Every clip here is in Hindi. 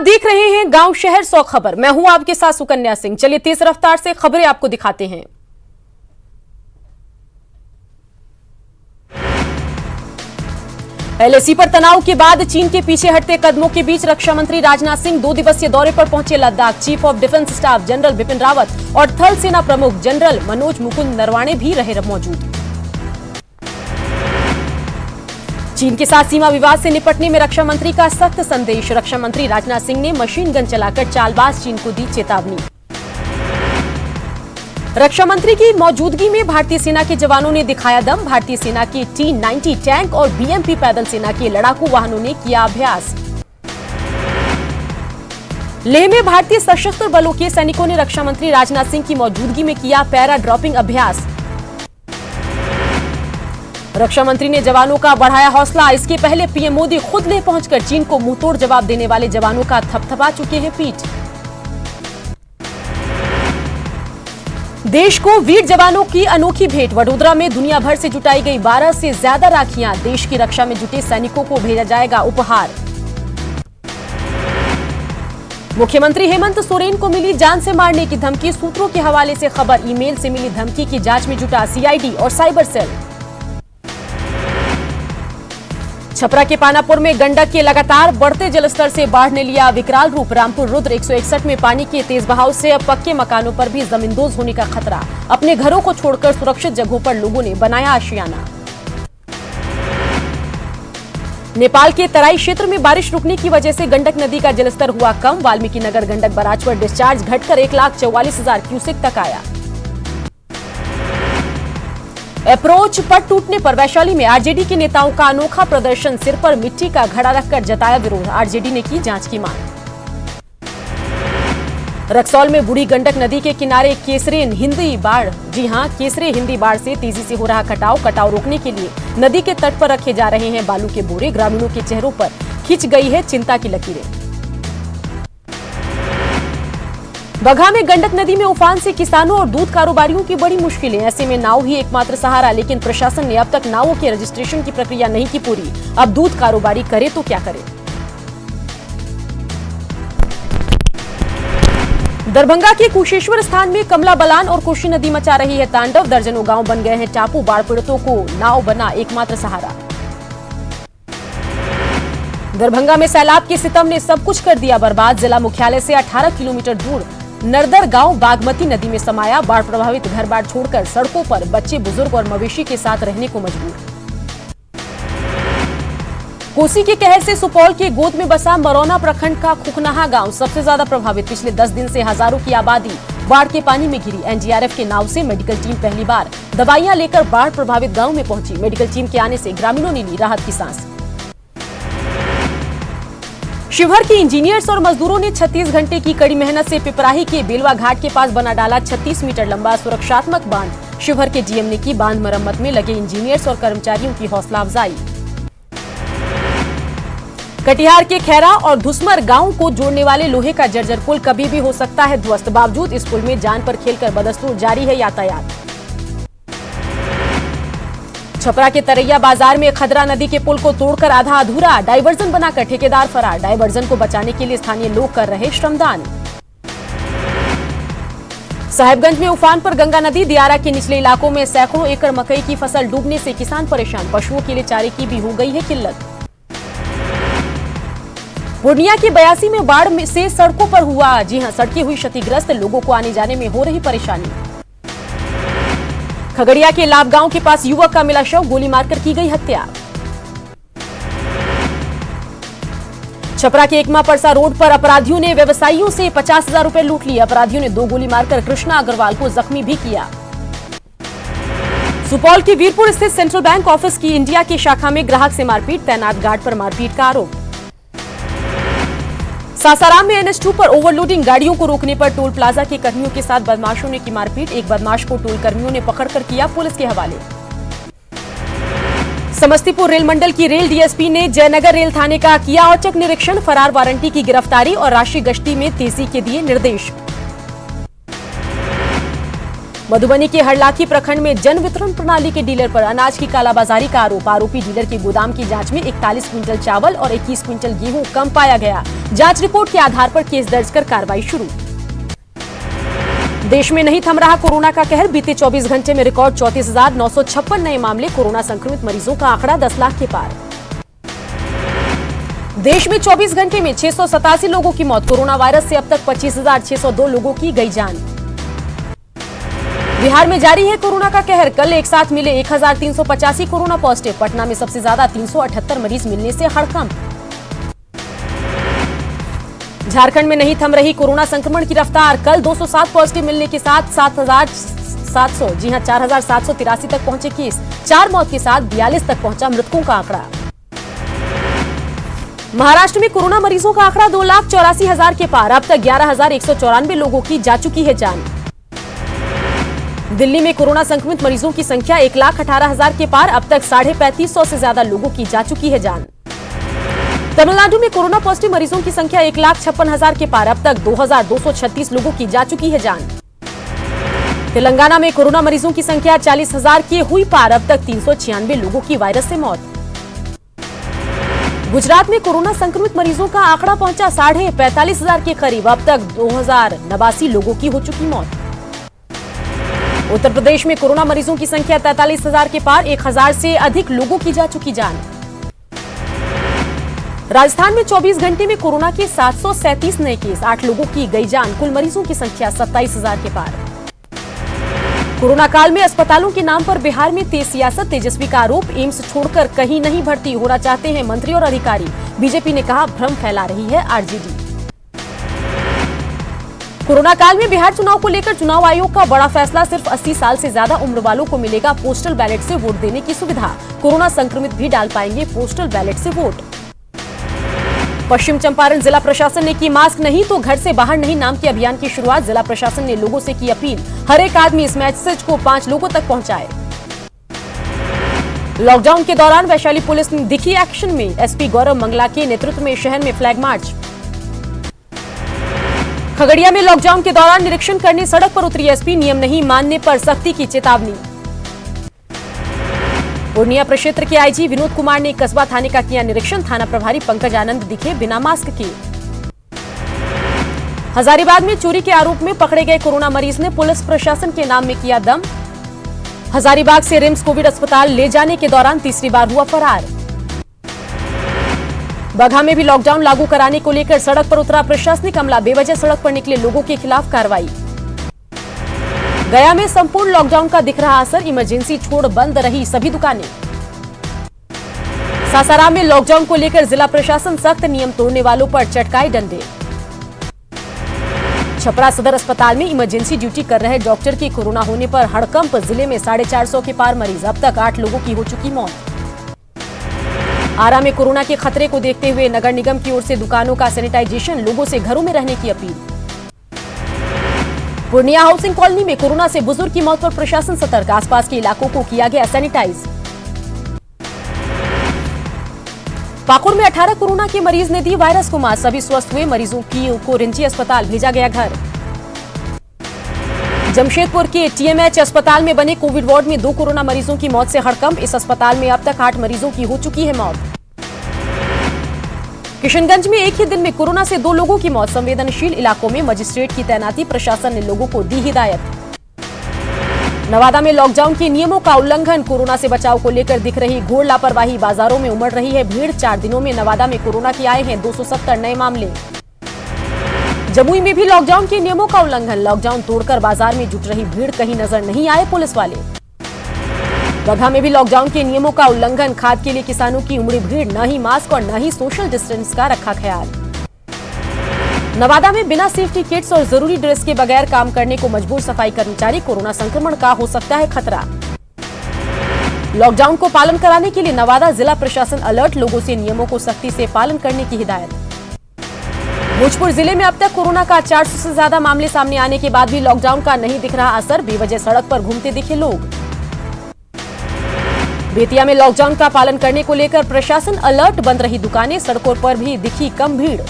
देख रहे हैं गांव शहर 100 खबर। मैं हूं आपके साथ सुकन्या सिंह। चलिए तेज रफ्तार से खबरें आपको दिखाते हैं। एलएसी पर तनाव के बाद चीन के पीछे हटते कदमों के बीच रक्षा मंत्री राजनाथ सिंह 2 दिवसीय दौरे पर पहुंचे Ladakh. Chief of defence staff general Bipin Rawat और थल सेना प्रमुख जनरल मनोज मुकुंद नरवाणे भी रहे मौजूद। चीन के साथ सीमा विवाद से निपटने में रक्षा मंत्री का सख्त संदेश। रक्षा मंत्री राजनाथ सिंह ने मशीन गन चलाकर चालबाज चीन को दी चेतावनी। रक्षा मंत्री की मौजूदगी में भारतीय सेना के जवानों ने दिखाया दम। भारतीय सेना के T-90 टैंक और BMP पैदल सेना के लड़ाकू वाहनों ने किया अभ्यास। लेह में भारतीय सशस्त्र बलों के सैनिकों ने रक्षा मंत्री राजनाथ सिंह की मौजूदगी में किया पैरा ड्रॉपिंग अभ्यास। रक्षा मंत्री ने जवानों का बढ़ाया हौसला। इसके पहले पीएम मोदी खुद लेह पहुंचकर चीन को मुंहतोड़ जवाब देने वाले जवानों का थपथपा चुके हैं पीठ। देश को वीर जवानों की अनोखी भेंट। वडोदरा में दुनिया भर से जुटाई गई 12 से ज्यादा राखियां। देश की रक्षा में जुटे सैनिकों को भेजा जाएगा उपहार। मुख्यमंत्री हेमंत सोरेन को मिली जान से मारने की धमकी। सूत्रों के हवाले से खबर। ईमेल से मिली धमकी की जांच में जुटा CID और साइबर सेल। छपरा के पानापुर में गंडक के लगातार बढ़ते जलस्तर से बाढ़ ने लिया विकराल रूप। रामपुर रुद्र 161 में पानी के तेज बहाव से अब पक्के मकानों पर भी जमींदोज होने का खतरा। अपने घरों को छोड़कर सुरक्षित जगहों पर लोगों ने बनाया आशियाना। नेपाल के तराई क्षेत्र में बारिश रुकने की वजह से गंडक नदी का जलस्तर हुआ कम। वाल्मीकि नगर गंडक बराज पर डिस्चार्ज घटकर 1,44,000 क्यूसेक तक आया। अप्रोच पट टूटने पर वैशाली में आरजेडी के नेताओं का अनोखा प्रदर्शन। सिर पर मिट्टी का घड़ा रखकर जताया विरोध। आरजेडी ने की जांच की मांग। रक्सौल में बूढ़ी गंडक नदी के किनारे केसरे हिंदी बाढ़। जी हां, केसरे हिंदी बाढ़ से तेजी से हो रहा कटाव रोकने के लिए नदी के तट पर रखे जा रहे हैं बालू के बोरे। ग्रामीणों के चेहरों पर खिंच गई है चिंता की लकीरें। बगहा में गंडक नदी में उफान से किसानों और दूध कारोबारियों की बड़ी मुश्किलें। ऐसे में नाव ही एकमात्र सहारा। लेकिन प्रशासन ने अब तक नावों के रजिस्ट्रेशन की प्रक्रिया नहीं की पूरी। अब दूध कारोबारी करे तो क्या करे। दरभंगा के कुशेश्वर स्थान में कमला बलान और कोशी नदी मचा रही है तांडव। दर्जनों गांव बन गए हैं टापू। बाढ़ पीड़ितों को नाव बना एकमात्र सहारा। दरभंगा में सैलाब के सितम ने सब कुछ कर दिया बर्बाद। जिला मुख्यालय से 18 किलोमीटर दूर नरदर गांव बागमती नदी में समाया। बाढ़ प्रभावित घर बार छोड़कर सड़कों पर बच्चे, बुजुर्ग और मवेशी के साथ रहने को मजबूर। कोसी के कहर से सुपौल के गोद में बसा मरौना प्रखंड का खुखनाहा गांव सबसे ज्यादा प्रभावित। पिछले 10 दिन से हजारों की आबादी बाढ़ के पानी में घिरी। एनडीआरएफ के नाव से मेडिकल टीम पहली बार दवाइयां लेकर बाढ़ प्रभावित गांव में पहुंची। मेडिकल टीम के आने से ग्रामीणों ने ली राहत की सांस। शिवहर के इंजीनियर्स और मजदूरों ने 36 घंटे की कड़ी मेहनत से पिपराही के बेलवा घाट के पास बना डाला 36 मीटर लंबा सुरक्षात्मक बांध। शिवहर के डीएम ने की बांध मरम्मत में लगे इंजीनियर्स और कर्मचारियों की हौसला अफजाई। कटिहार के खैरा और धुसमर गांव को जोड़ने वाले लोहे का जर्जर पुल कभी भी हो सकता है ध्वस्त। बावजूद इस पुल में जान पर खेलकर बदस्तूर जारी है यातायात। छपरा के तरैया बाजार में खदरा नदी के पुल को तोड़कर आधा अधूरा डायवर्जन बनाकर ठेकेदार फरार। डायवर्जन को बचाने के लिए स्थानीय लोग कर रहे श्रमदान। साहिबगंज में उफान पर गंगा नदी। दियारा के निचले इलाकों में सैकड़ों एकड़ मकई की फसल डूबने से किसान परेशान। पशुओं के लिए चारे की भी हो गई है किल्लत। पूर्णिया के 82 में बाढ़ से सड़कों पर हुआ सड़कें हुई क्षतिग्रस्त। लोगों को आने जाने में हो रही परेशानी। खगड़िया के लाभ गांव के पास युवक का मिला शव। गोली मारकर की गई हत्या। छपरा के एकमा परसा रोड पर अपराधियों ने व्यवसायियों से 50,000 रुपए लूट लिए। अपराधियों ने 2 गोली मारकर कृष्णा अग्रवाल को जख्मी भी किया। सुपौल के वीरपुर स्थित सेंट्रल बैंक ऑफिस की इंडिया की शाखा में ग्राहक से मारपीट। तैनात गार्ड पर मारपीट का आरोप। सासाराम में NH2 पर ओवरलोडिंग गाड़ियों को रोकने पर टोल प्लाजा के कर्मियों के साथ बदमाशों ने की मारपीट। एक बदमाश को टोल कर्मियों ने पकड़कर किया पुलिस के हवाले। समस्तीपुर रेल मंडल की रेल डीएसपी ने जयनगर रेल थाने का किया औचक निरीक्षण। फरार वारंटी की गिरफ्तारी और राशि गश्ती में तेजी के दिए निर्देश। मधुबनी के हरलाखी प्रखंड में जन वितरण प्रणाली के डीलर पर अनाज की कालाबाजारी का आरोप। आरोपी डीलर के गोदाम की जांच में 41 क्विंटल चावल और 21 क्विंटल गेहूं कम पाया गया। जांच रिपोर्ट के आधार पर केस दर्ज कर कार्रवाई शुरू। देश में नहीं थम रहा कोरोना का कहर। बीते 24 घंटे में रिकॉर्ड 34,956 नए मामले। कोरोना संक्रमित मरीजों का आंकड़ा 10 लाख के पार। देश में 24 घंटे में 687 लोगों की मौत। कोरोना वायरस से अब तक 25,602 लोगों की गई जान। बिहार में जारी है कोरोना का कहर। कल एक साथ मिले 1,385 कोरोना पॉजिटिव। पटना में सबसे ज्यादा 378 मरीज मिलने से हड़कंप। झारखंड में नहीं थम रही कोरोना संक्रमण की रफ्तार। कल 207 पॉजिटिव मिलने के साथ 7,700 जी हां 4,783 तक पहुंचे केस। 4 मौत के साथ 42 तक पहुंचा मृतकों का आंकड़ा। महाराष्ट्र में कोरोना मरीजों का आंकड़ा 2,84,000 के पार। अब तक 11,194 लोगों की जा चुकी है जान। दिल्ली में कोरोना संक्रमित मरीजों की संख्या 1,18,000 के पार। अब तक 3,550 से ज्यादा लोगों की जा चुकी है जान। तमिलनाडु में कोरोना पॉजिटिव मरीजों की संख्या 1,56,000 के पार। अब तक 2,236 लोगों की जा चुकी है जान। तेलंगाना में कोरोना मरीजों की संख्या 40,000 की हुई पार। अब तक 396 लोगों की वायरस से मौत। गुजरात में कोरोना संक्रमित मरीजों का आंकड़ा पहुंचा 45,000 के करीब। अब तक 2,089 लोगों की हो चुकी मौत। उत्तर प्रदेश में कोरोना मरीजों की संख्या 43,000 के पार। 1,000 से अधिक लोगों की जा चुकी जान। राजस्थान में 24 घंटे में कोरोना के 737 नए केस। 8 लोगों की गई जान। कुल मरीजों की संख्या 27,000 के पार। कोरोना काल में अस्पतालों के नाम पर बिहार में तेज सियासत। तेजस्वी का आरोप। एम्स छोड़कर कहीं नहीं भर्ती होना चाहते हैं मंत्री और अधिकारी। बीजेपी ने कहा भ्रम फैला रही है आरजेडी। कोरोना काल में बिहार चुनाव को लेकर चुनाव आयोग का बड़ा फैसला। सिर्फ 80 साल से ज्यादा उम्र वालों को मिलेगा पोस्टल बैलेट से वोट देने की सुविधा। कोरोना संक्रमित भी डाल पाएंगे पोस्टल बैलेट से वोट। पश्चिम चंपारण जिला प्रशासन ने की मास्क नहीं तो घर से बाहर नहीं नाम के अभियान की शुरुआत। जिला प्रशासन ने लोगों से की अपील। हर एक आदमी इस मैसेज को 5 लोगों तक पहुंचाए। लॉकडाउन के दौरान वैशाली पुलिस ने दिखी एक्शन में। एसपी गौरव मंगला के नेतृत्व में शहर में फ्लैग मार्च। खगड़िया में लॉकडाउन के दौरान निरीक्षण करने सड़क पर उतरी एसपी। नियम नहीं मानने पर सख्ती की चेतावनी। पूर्णिया प्रक्षेत्र के आईजी विनोद कुमार ने कस्बा थाने का किया निरीक्षण। थाना प्रभारी पंकज आनंद दिखे बिना मास्क के। हजारीबाग में चोरी के आरोप में पकड़े गए कोरोना मरीज ने पुलिस प्रशासन के नाम में किया दम। हजारीबाग से रिम्स कोविड अस्पताल ले जाने के दौरान तीसरी बार हुआ फरार। बगहा में भी लॉकडाउन लागू कराने को लेकर सड़क पर उतरा प्रशासनिक अमला। बेवजह सड़क पर निकले लोगों के खिलाफ कार्रवाई। गया में संपूर्ण लॉकडाउन का दिख रहा असर। इमरजेंसी छोड़ बंद रही सभी दुकानें। सासाराम में लॉकडाउन को लेकर जिला प्रशासन सख्त। नियम तोड़ने वालों पर चटकाए डंडे। छपरा सदर अस्पताल में इमरजेंसी ड्यूटी कर रहे डॉक्टर की कोरोना होने पर हड़कंप। जिले में 450 के पार मरीज। अब तक 8 लोगों की हो चुकी मौत। आरा में कोरोना के खतरे को देखते हुए नगर निगम की ओर से दुकानों का सैनिटाइजेशन। लोगों से घरों में रहने की अपील। पूर्णिया हाउसिंग कॉलोनी में कोरोना से बुजुर्ग की मौत पर प्रशासन सतर्क। आसपास के इलाकों को किया गया सैनिटाइज। पाकुड़ में 18 कोरोना के मरीज ने दी वायरस को मात। सभी स्वस्थ हुए मरीजों को रिंची अस्पताल भेजा गया घर। जमशेदपुर के टीएमएच अस्पताल में बने कोविड वार्ड में 2 कोरोना मरीजों की मौत से हड़कंप। इस अस्पताल में अब तक 8 मरीजों की हो चुकी है मौत। किशनगंज में एक ही दिन में कोरोना से 2 लोगों की मौत। संवेदनशील इलाकों में मजिस्ट्रेट की तैनाती। प्रशासन ने लोगों को दी हिदायत। नवादा में लॉकडाउन के नियमों का उल्लंघन। कोरोना से बचाव को लेकर दिख रही घोर लापरवाही। बाजारों में उमड़ रही है भीड़। 4 दिनों में नवादा में कोरोना के आए हैं 270 नए मामले। जमुई में भी लॉकडाउन के नियमों का उल्लंघन। लॉकडाउन तोड़कर बाजार में जुट रही भीड़। कहीं नजर नहीं आए पुलिस वाले। बगहा में भी लॉकडाउन के नियमों का उल्लंघन। खाद के लिए किसानों की उमड़ी भीड़। न ही मास्क और न ही सोशल डिस्टेंस का रखा ख्याल। नवादा में बिना सेफ्टी किट्स और जरूरी ड्रेस के बगैर काम करने को मजबूर सफाई कर्मचारी। कोरोना संक्रमण का हो सकता है खतरा। लॉकडाउन को पालन कराने के लिए नवादा जिला प्रशासन अलर्ट। लोगों से नियमों को सख्ती से पालन करने की हिदायत। भोजपुर जिले में अब तक कोरोना का 400 से ज्यादा मामले सामने आने के बाद भी लॉकडाउन का नहीं दिख रहा असर। बेवजह सड़क पर घूमते दिखे लोग। बेतिया में लॉकडाउन का पालन करने को लेकर प्रशासन अलर्ट। बंद रही दुकानें। सड़कों पर भी दिखी कम भीड़।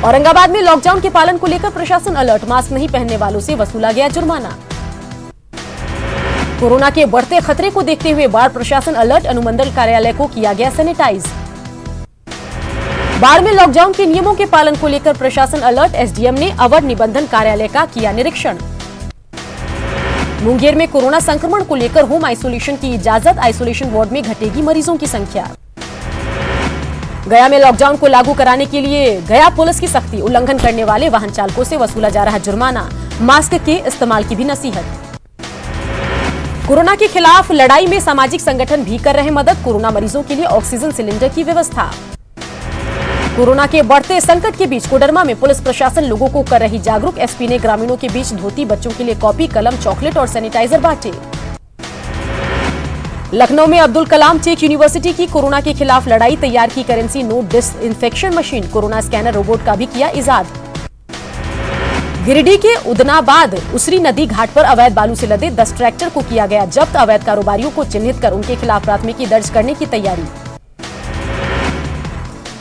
औरंगाबाद में लॉकडाउन के पालन को लेकर प्रशासन अलर्ट, मास्क नहीं पहनने वालों से वसूला गया जुर्माना। कोरोना के बढ़ते खतरे को देखते हुए बाढ़ प्रशासन अलर्ट, अनुमंडल कार्यालय को किया गया सैनिटाइज। बाढ़ में लॉकडाउन के नियमों के पालन को लेकर प्रशासन अलर्ट, एसडीएम ने अवर निबंधन कार्यालय का किया निरीक्षण। मुंगेर में कोरोना संक्रमण को लेकर होम आइसोलेशन की इजाजत, आइसोलेशन वार्ड में घटेगी मरीजों की संख्या। गया में लॉकडाउन को लागू कराने के लिए गया पुलिस की सख्ती, उल्लंघन करने वाले वाहन चालकों से वसूला जा रहा जुर्माना, मास्क के इस्तेमाल की भी नसीहत। कोरोना के खिलाफ लड़ाई में सामाजिक संगठन भी कर रहे मदद, कोरोना मरीजों के लिए ऑक्सीजन सिलेंडर की व्यवस्था। कोरोना के बढ़ते संकट के बीच कोडरमा में पुलिस प्रशासन लोगों को कर रही जागरूक, एसपी ने ग्रामीणों के बीच धोती, बच्चों के लिए कॉपी, कलम, चॉकलेट और सैनिटाइजर बांटे। लखनऊ में अब्दुल कलाम टेक यूनिवर्सिटी की कोरोना के खिलाफ लड़ाई, तैयार की currency note disinfection machine, corona scanner robot का भी किया इजाद। गिरिडीह के उदनाबाद उसरी नदी घाट पर अवैध बालू से लदे 10 ट्रैक्टर को किया गया जब्त, अवैध कारोबारियों को चिन्हित कर उनके खिलाफ प्राथमिकी दर्ज करने की तैयारी।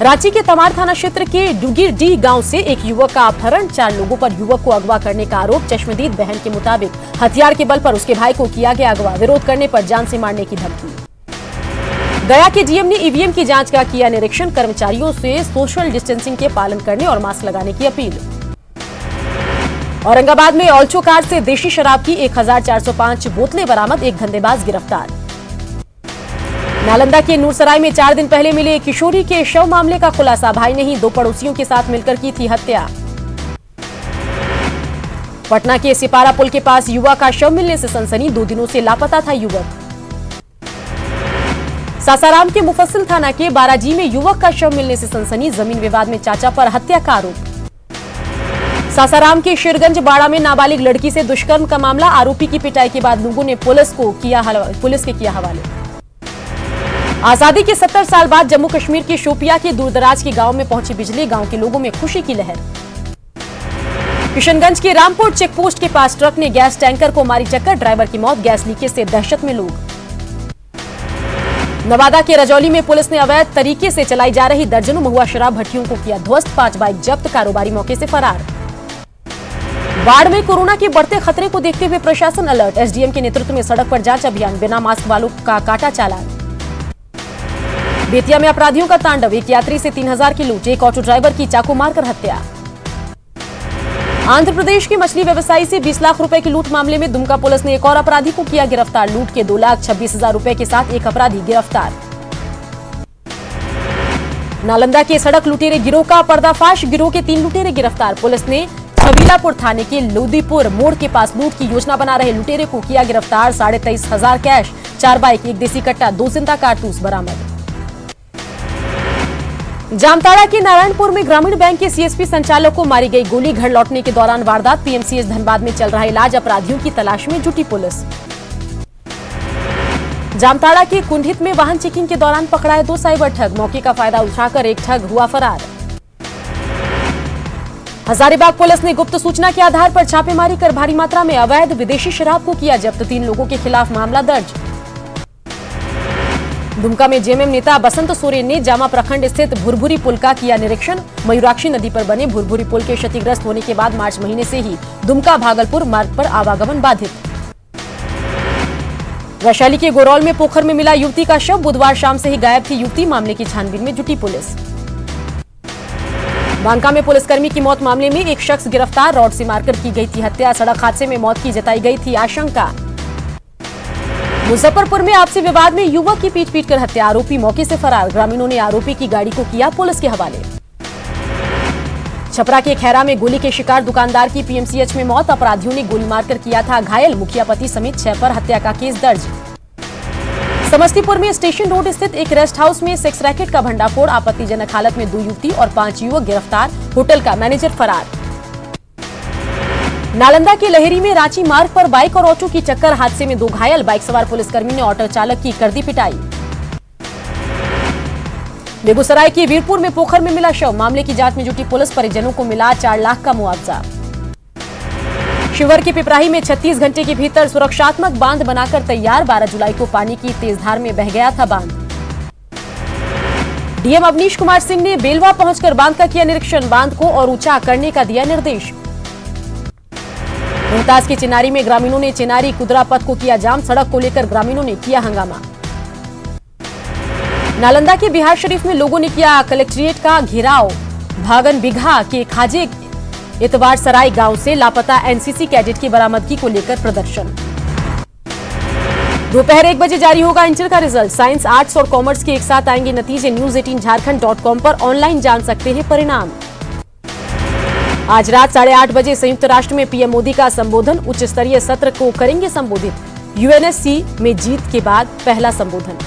रांची के तमाड़ थाना क्षेत्र के डुगिरडीह गांव से एक युवक का अपहरण, 4 लोगों पर युवक को अगवा करने का आरोप। चश्मदीद बहन के मुताबिक हथियार के बल पर उसके भाई को किया गया अगवा, विरोध करने पर जान से मारने की धमकी। गया के डीएम ने ईवीएम की जांच का किया निरीक्षण, कर्मचारियों से सोशल डिस्टेंसिंग के पालन करने और मास्क लगाने की अपील। औरंगाबाद में ऑल्टो कार से देशी शराब की 1405 बोतलें बरामद, एक धंधेबाज गिरफ्तार। नालंदा के नूरसराय में 4 दिन पहले मिले किशोरी के शव मामले का खुलासा, भाई ने ही 2 पड़ोसियों के साथ मिलकर की थी हत्या। पटना के सिपारा पुल के पास युवा का शव मिलने से सनसनी, 2 दिनों से लापता था युवक। सासाराम के मुफस्सिल थाना के बाराजी में युवक का शव मिलने से सनसनी, जमीन विवाद में चाचा पर हत्या का आरोप। सासाराम के शेरगंज बाड़ा में नाबालिग लड़की से दुष्कर्म का मामला, आरोपी की पिटाई के बाद लोगों ने पुलिस के किया हवाले। आजादी के 70 साल बाद जम्मू कश्मीर के शोपिया के दूरदराज के गांव में पहुंची बिजली, गांव के लोगों में खुशी की लहर। किशनगंज के रामपुर चेक पोस्ट के पास ट्रक ने गैस टैंकर को मारी टक्कर, ड्राइवर की मौत, गैस लीकेज से दहशत में लोग। नवादा के रजौली में पुलिस ने अवैध तरीके से चलाई जा रही दर्जनों महुआ शराब भट्टियों को किया ध्वस्त, 5 बाइक जब्त, कारोबारी मौके से फरार। बाढ़ में कोरोना के बढ़ते खतरे को देखते हुए प्रशासन अलर्ट, एसडीएम के नेतृत्व में सड़क पर जांच अभियान, बिना मास्क वालों का काटा चालान। बेतिया में अपराधियों का तांडव, एक यात्री से 3000 की लूट, एक ऑटो ड्राइवर की चाकू मारकर हत्या। आंध्र प्रदेश के मछली व्यवसायी से 20 लाख रुपए की लूट मामले में दुमका पुलिस ने एक और अपराधी को किया गिरफ्तार, लूट के 2,26,000 रुपए के साथ एक अपराधी गिरफ्तार। नालंदा के सड़क लुटेरे गिरोह का पर्दाफाश, गिरोह के 3 लुटेरे गिरफ्तार, पुलिस ने छबीलापुर थाने के लोदीपुर मोड़ के पास लूट की योजना बना रहे लुटेरे को किया गिरफ्तार, 23,500 कैश, 4 बाइक, 1 देसी कट्टा, 2 जिंदा कारतूस बरामद। जामताड़ा के नारायणपुर में ग्रामीण बैंक के सीएसपी संचालक को मारी गई गोली, घर लौटने के दौरान वारदात, पीएमसीएच धनबाद में चल रहा इलाज, अपराधियों की तलाश में जुटी पुलिस। जामताड़ा के कुंडित में वाहन चेकिंग के दौरान पकड़ाए 2 साइबर ठग, मौके का फायदा उठाकर एक ठग हुआ फरार। हजारीबाग पुलिस ने गुप्त सूचना के आधार पर छापेमारी कर भारी मात्रा में अवैध विदेशी शराब को किया जब्त, 3 लोगों के खिलाफ मामला दर्ज। दुमका में जेएमएम नेता बसंत सोरेन ने जामा प्रखंड स्थित भुरभुरी पुल का किया निरीक्षण, मयूराक्षी नदी पर बने भुरभुरी पुल के क्षतिग्रस्त होने के बाद मार्च महीने से ही दुमका भागलपुर मार्ग पर आवागमन बाधित। वैशाली के गोरौल में पोखर में मिला युवती का शव, बुधवार शाम से ही गायब थी युवती, मामले की छानबीन में जुटी पुलिस। बांका में पुलिसकर्मी की मौत मामले में एक शख्स गिरफ्तार, रॉड से मारकर की गई थी हत्या, सड़क हादसे में मौत की जताई गई थी आशंका। मुजफ्फरपुर में आपसी विवाद में युवक की पीट कर हत्या, आरोपी मौके से फरार, ग्रामीणों ने आरोपी की गाड़ी को किया पुलिस के हवाले। छपरा के खैरा में गोली के शिकार दुकानदार की पीएमसीएच में मौत, अपराधियों ने गोली मारकर किया था घायल, मुखिया पति समेत 6 पर हत्या का केस दर्ज। समस्तीपुर में स्टेशन रोड स्थित एक रेस्ट हाउस में सेक्स रैकेट का भंडाफोड़, आपत्तिजनक हालत में 2 युवती और 5 युवक गिरफ्तार, होटल का मैनेजर फरार। नालंदा के लहेरी में रांची मार्ग पर बाइक और ऑटो की टक्कर, हादसे में 2 घायल, बाइक सवार पुलिसकर्मी ने ऑटो चालक की कर दी पिटाई। बेगूसराय के वीरपुर में पोखर में मिला शव, मामले की जांच में जुटी पुलिस, परिजनों को मिला 4 लाख का मुआवजा। शिवहर के पिपराही में 36 घंटे के भीतर सुरक्षात्मक बांध बनाकर तैयार, 12 जुलाई को पानी की तेज धार में बह गया था बांध। डीएम अवनीश कुमार सिंह ने बेलवा पहुंचकर बांध का किया निरीक्षण, बांध को और ऊंचा करने का दिया निर्देश। रोहतास के चिनारी में ग्रामीणों ने चिनारी कुदरा पथ को किया जाम, सड़क को लेकर ग्रामीणों ने किया हंगामा। नालंदा के बिहार शरीफ में लोगों ने किया कलेक्ट्रेट का घेराव, भागन बिघा के खाजे इतवार सराय गांव से लापता एनसीसी कैडेट की बरामदगी को लेकर प्रदर्शन। दोपहर 1 बजे जारी होगा इंटर का रिजल्ट, साइंस, आर्ट्स और कॉमर्स के एक साथ आएंगे नतीजे। news18jharkhand.com पर ऑनलाइन जान सकते हैं परिणाम। आज रात 8:30 बजे संयुक्त राष्ट्र में पीएम मोदी का संबोधन, उच्च स्तरीय सत्र को करेंगे संबोधित। यूएनएससी में जीत के बाद पहला संबोधन।